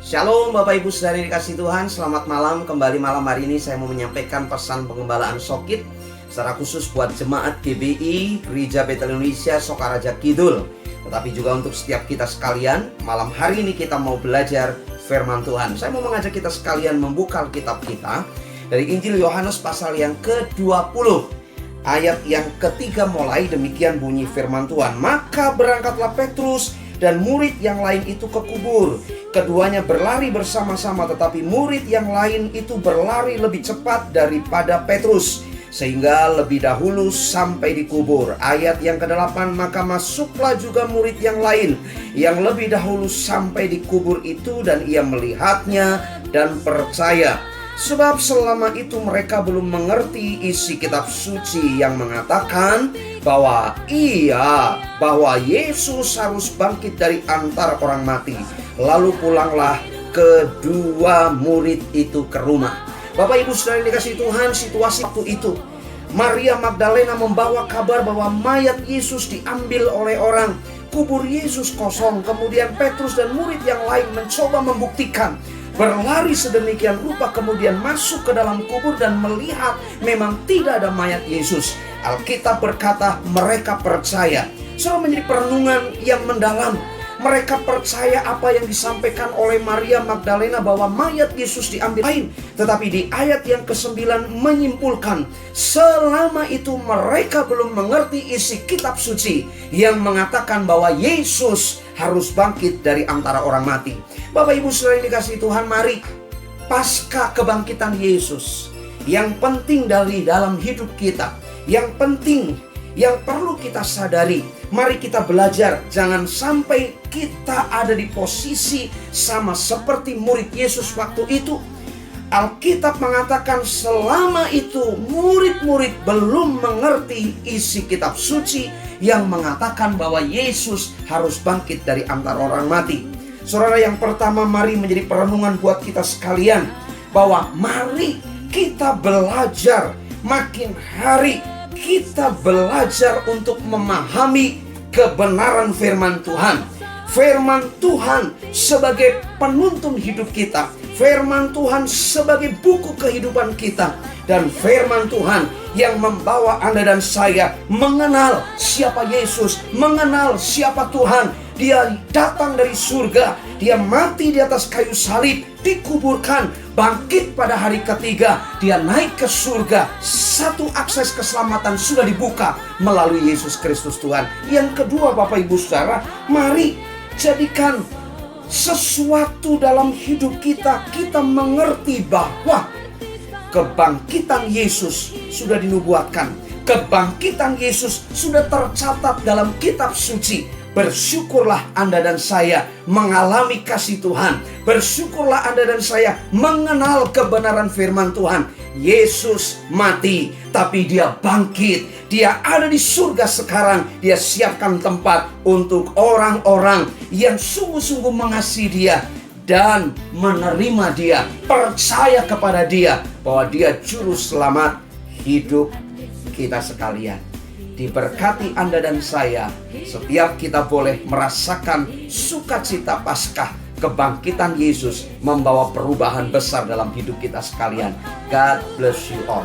Shalom Bapak Ibu Saudara yang dikasihi Tuhan, selamat malam. Kembali malam hari ini saya mau menyampaikan pesan pengembalaan Sokit secara khusus buat jemaat GBI Gereja Betel Indonesia Sokaraja Kidul. Tetapi juga untuk setiap kita sekalian, malam hari ini kita mau belajar firman Tuhan. Saya mau mengajak kita sekalian membuka Alkitab kita dari Injil Yohanes pasal yang ke-20, ayat yang ketiga mulai. Demikian bunyi firman Tuhan. Maka berangkatlah Petrus dan murid yang lain itu ke kubur. Keduanya berlari bersama-sama, tetapi murid yang lain itu berlari lebih cepat daripada Petrus, sehingga lebih dahulu sampai di kubur. Ayat yang ke-8, maka masuklah juga murid yang lain yang lebih dahulu sampai di kubur itu, dan ia melihatnya dan percaya. Sebab selama itu mereka belum mengerti isi kitab suci yang mengatakan bahwa Yesus harus bangkit dari antara orang mati. Lalu pulanglah kedua murid itu ke rumah. Bapak Ibu Saudara yang dikasihi Tuhan, situasi waktu itu Maria Magdalena membawa kabar bahwa mayat Yesus diambil oleh orang. Kubur Yesus kosong. Kemudian Petrus dan murid yang lain mencoba membuktikan, berlari sedemikian rupa, kemudian masuk ke dalam kubur dan melihat memang tidak ada mayat Yesus. Alkitab berkata mereka percaya. Sudah menjadi perenungan yang mendalam. Mereka percaya apa yang disampaikan oleh Maria Magdalena bahwa mayat Yesus diambil lain. Tetapi di ayat yang ke-9 menyimpulkan, selama itu mereka belum mengerti isi kitab suci yang mengatakan bahwa Yesus harus bangkit dari antara orang mati. Bapak Ibu Saudara yang dikasihi Tuhan, mari pasca kebangkitan Yesus, yang penting dari dalam hidup kita, yang penting, yang perlu kita sadari, mari kita belajar jangan sampai kita ada di posisi sama seperti murid Yesus waktu itu. Alkitab mengatakan selama itu murid-murid belum mengerti isi kitab suci yang mengatakan bahwa Yesus harus bangkit dari antara orang mati. Saudara, yang pertama, mari menjadi perenungan buat kita sekalian bahwa mari kita belajar, makin hari kita belajar untuk memahami kebenaran firman Tuhan. Firman Tuhan sebagai penuntun hidup kita, firman Tuhan sebagai buku kehidupan kita, dan firman Tuhan yang membawa Anda dan saya mengenal siapa Yesus, mengenal siapa Tuhan. Dia datang dari surga, dia mati di atas kayu salib, dikuburkan, bangkit pada hari ketiga, dia naik ke surga. Satu akses keselamatan sudah dibuka melalui Yesus Kristus Tuhan. Yang kedua, Bapak Ibu Saudara, mari jadikan sesuatu dalam hidup kita, kita mengerti bahwa kebangkitan Yesus sudah dinubuatkan. Kebangkitan Yesus sudah tercatat dalam kitab suci. Bersyukurlah Anda dan saya mengalami kasih Tuhan. Bersyukurlah Anda dan saya mengenal kebenaran firman Tuhan. Yesus mati, tapi dia bangkit. Dia ada di surga sekarang. Dia siapkan tempat untuk orang-orang yang sungguh-sungguh mengasihi dia dan menerima dia, percaya kepada dia bahwa dia juru selamat hidup kita sekalian. Diberkati Anda dan saya, setiap kita boleh merasakan sukacita Paskah kebangkitan Yesus membawa perubahan besar dalam hidup kita sekalian. God bless you all.